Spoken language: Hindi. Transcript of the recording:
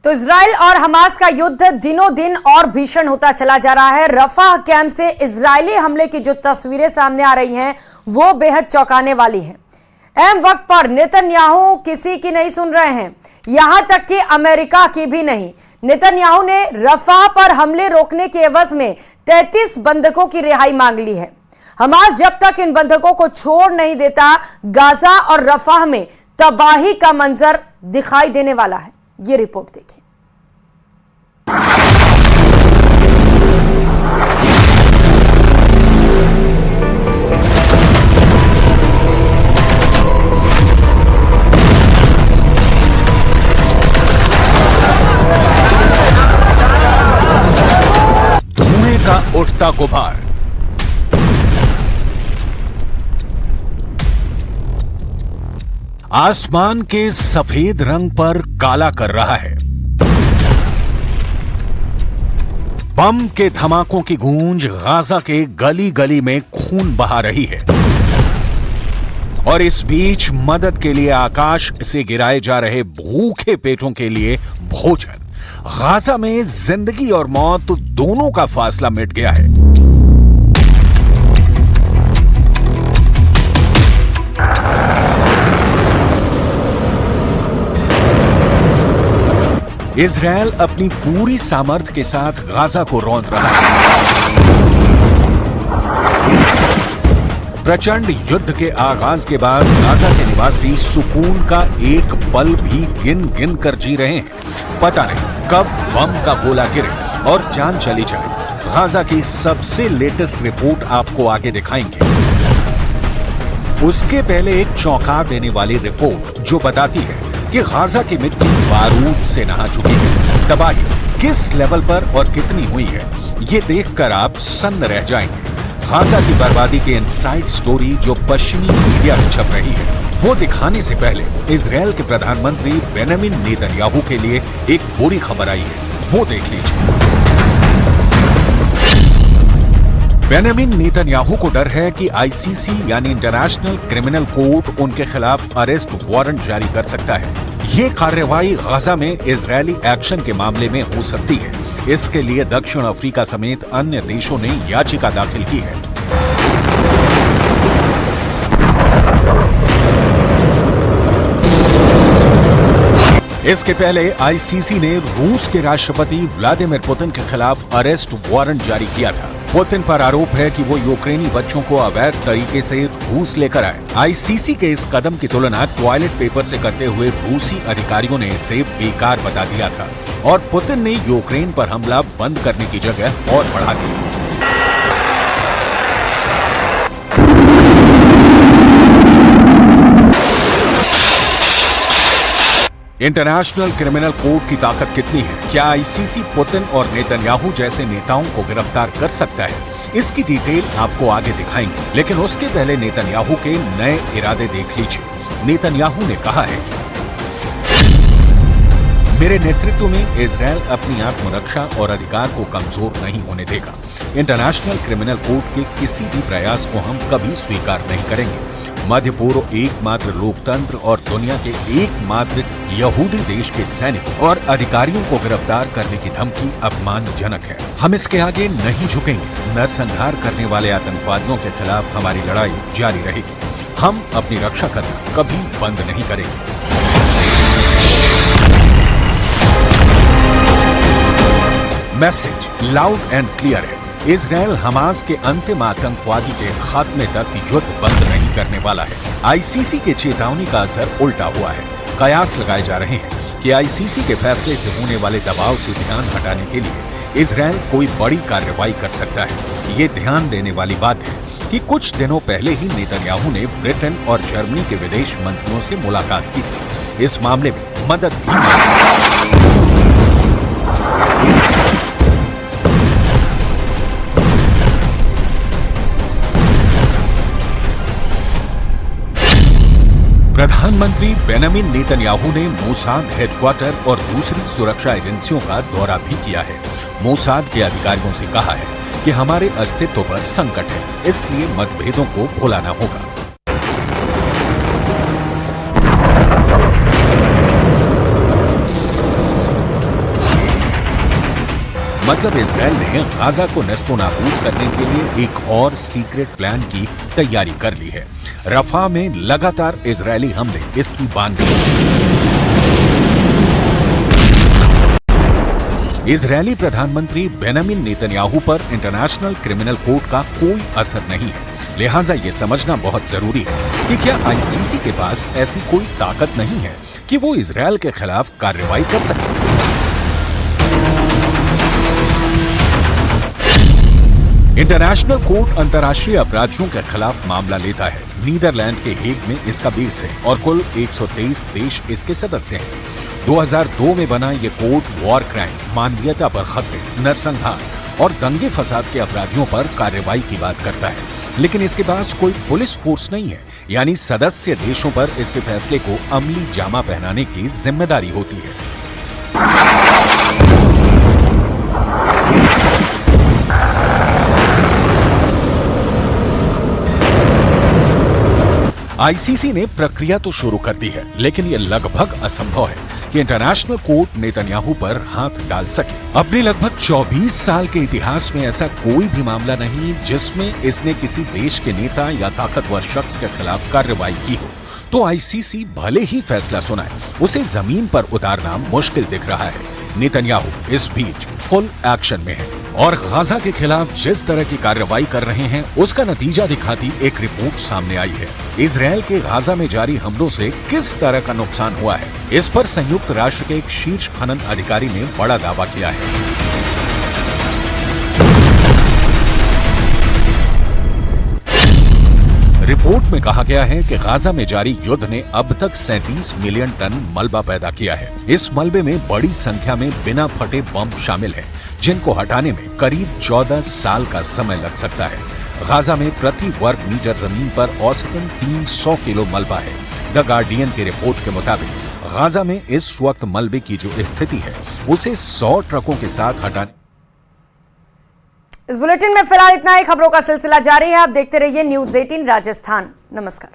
तो इजराइल और हमास का युद्ध दिनों दिन और भीषण होता चला जा रहा है। रफाह कैंप से इजरायली हमले की जो तस्वीरें सामने आ रही हैं वो बेहद चौंकाने वाली हैं। अहम वक्त पर नेतन्याहू किसी की नहीं सुन रहे हैं, यहां तक कि अमेरिका की भी नहीं। नेतन्याहू ने रफाह पर हमले रोकने के एवज में 33 बंधकों की रिहाई मांग ली है। हमास जब तक इन बंधकों को छोड़ नहीं देता, गाजा और रफाह में तबाही का मंजर दिखाई देने वाला है। ये रिपोर्ट देखिए। धुएं का उठता गुबार, आसमान के सफेद रंग पर काला कर रहा है। बम के धमाकों की गूंज गाजा के गली गली में खून बहा रही है और इस बीच मदद के लिए आकाश से गिराए जा रहे भूखे पेटों के लिए भोजन। गाजा में जिंदगी और मौत दोनों का फासला मिट गया है। इजरायल अपनी पूरी सामर्थ्य के साथ गाजा को रौंद रहा है। प्रचंड युद्ध के आगाज के बाद गाजा के निवासी सुकून का एक पल भी गिन गिन कर जी रहे हैं। पता नहीं कब बम का गोला गिरे और जान चली जाए। गाजा की सबसे लेटेस्ट रिपोर्ट आपको आगे दिखाएंगे। उसके पहले एक चौंका देने वाली रिपोर्ट जो बताती है कि गाजा की मिट्टी बारूद से नहा चुकी है। तबाही किस लेवल पर और कितनी हुई है, ये देखकर आप सन्न रह जाएंगे। गाजा की बर्बादी के इनसाइड स्टोरी जो पश्चिमी मीडिया में छप रही है, वो दिखाने से पहले इजरायल के प्रधानमंत्री बेंजामिन नेतन्याहू के लिए एक बुरी खबर आई है, वो देख लीजिए। बेंजामिन नेतन्याहू को डर है कि आईसीसी यानी इंटरनेशनल क्रिमिनल कोर्ट उनके खिलाफ अरेस्ट वारंट जारी कर सकता है। ये कार्रवाई गाजा में इजरायली एक्शन के मामले में हो सकती है। इसके लिए दक्षिण अफ्रीका समेत अन्य देशों ने याचिका दाखिल की है। इसके पहले आईसीसी ने रूस के राष्ट्रपति व्लादिमीर पुतिन के खिलाफ अरेस्ट वारंट जारी किया था। पुतिन पर आरोप है कि वो यूक्रेनी बच्चों को अवैध तरीके से रूस लेकर आए। आईसीसी के इस कदम की तुलना टॉयलेट पेपर से करते हुए रूसी अधिकारियों ने इसे बेकार बता दिया था और पुतिन ने यूक्रेन पर हमला बंद करने की जगह और बढ़ा दी। इंटरनेशनल क्रिमिनल कोर्ट की ताकत कितनी है? क्या आईसीसी पुतिन और नेतन्याहू जैसे नेताओं को गिरफ्तार कर सकता है? इसकी डिटेल आपको आगे दिखाएंगे, लेकिन उसके पहले नेतन्याहू के नए इरादे देख लीजिए। नेतन्याहू ने कहा है कि मेरे नेतृत्व में इजरायल अपनी आत्मरक्षा और अधिकार को कमजोर नहीं होने देगा। इंटरनेशनल क्रिमिनल कोर्ट के किसी भी प्रयास को हम कभी स्वीकार नहीं करेंगे। मध्य पूर्व एकमात्र लोकतंत्र और दुनिया के एकमात्र यहूदी देश के सैनिक और अधिकारियों को गिरफ्तार करने की धमकी अपमानजनक है। हम इसके आगे नहीं झुकेंगे। नरसंहार करने वाले आतंकवादियों के खिलाफ हमारी लड़ाई जारी रहेगी। हम अपनी रक्षा करना कभी बंद नहीं करेंगे। मैसेज लाउड एंड क्लियर है। इजरायल हमास के अंतिम आतंकवादी के खात्मे तक युद्ध बंद नहीं करने वाला है। आईसीसी के चेतावनी का असर उल्टा हुआ है। कयास लगाए जा रहे हैं कि आईसीसी के फैसले से होने वाले दबाव से ध्यान हटाने के लिए इजरायल कोई बड़ी कार्रवाई कर सकता है। ये ध्यान देने वाली बात है कि कुछ दिनों पहले ही नेतन्याहू ने ब्रिटेन और जर्मनी के विदेश मंत्रियों से मुलाकात की थी। इस मामले में मदद भी प्रधानमंत्री बेंजामिन नेतन्याहू ने मोसाद हेडक्वार्टर और दूसरी सुरक्षा एजेंसियों का दौरा भी किया है। मोसाद के अधिकारियों से कहा है कि हमारे अस्तित्व पर संकट है, इसलिए मतभेदों को भुलाना होगा। मतलब इसराइल ने गाजा को नस्तो नाबूद करने के लिए एक और सीक्रेट प्लान की तैयारी कर ली है। रफा में लगातार इजरायली हमले इसकी बानगी है। इजरायली प्रधानमंत्री बेंजामिन नेतन्याहू पर इंटरनेशनल क्रिमिनल कोर्ट का कोई असर नहीं है, लिहाजा ये समझना बहुत जरूरी है कि क्या आईसीसी के पास ऐसी कोई ताकत नहीं है कि वो इजरायल के खिलाफ कार्रवाई कर सके। इंटरनेशनल कोर्ट अंतर्राष्ट्रीय अपराधियों के खिलाफ मामला लेता है। नीदरलैंड के हेग में इसका बेस है और कुल 123 देश इसके सदस्य हैं। 2002 में बना ये कोर्ट वॉर क्राइम, मानवीयता पर खतरे, नरसंहार और दंगे फसाद के अपराधियों पर कार्रवाई की बात करता है, लेकिन इसके पास कोई पुलिस फोर्स नहीं है, यानी सदस्य देशों पर इसके फैसले को अमली जामा पहनाने की जिम्मेदारी होती है। आईसीसी ने प्रक्रिया तो शुरू कर दी है, लेकिन यह लगभग असंभव है कि इंटरनेशनल कोर्ट नेतन्याहू पर हाथ डाल सके। अपने लगभग 24 साल के इतिहास में ऐसा कोई भी मामला नहीं जिसमें इसने किसी देश के नेता या ताकतवर शख्स के खिलाफ कार्रवाई की हो। तो आईसीसी भले ही फैसला सुनाए, उसे जमीन पर उतारना मुश्किल दिख रहा है। नेतन्याहू इस बीच फुल एक्शन में है और गाजा के खिलाफ जिस तरह की कार्रवाई कर रहे हैं उसका नतीजा दिखाती एक रिपोर्ट सामने आई है। इजरायल के गाजा में जारी हमलों से किस तरह का नुकसान हुआ है, इस पर संयुक्त राष्ट्र के एक शीर्ष खनन अधिकारी ने बड़ा दावा किया है। रिपोर्ट में कहा गया है कि गाजा में जारी युद्ध ने अब तक 37 मिलियन टन मलबा पैदा किया है। इस मलबे में बड़ी संख्या में बिना फटे बम शामिल हैं, जिनको हटाने में करीब 14 साल का समय लग सकता है। गाजा में प्रति वर्ग मीटर जमीन पर औसतन 300 किलो मलबा है। द गार्डियन की रिपोर्ट के मुताबिक गाजा में इस वक्त मलबे की जो स्थिति है उसे 100 ट्रकों के साथ हटाने। इस बुलेटिन में फिलहाल इतना ही। खबरों का सिलसिला जारी है, आप देखते रहिए न्यूज़ 18 राजस्थान। नमस्कार।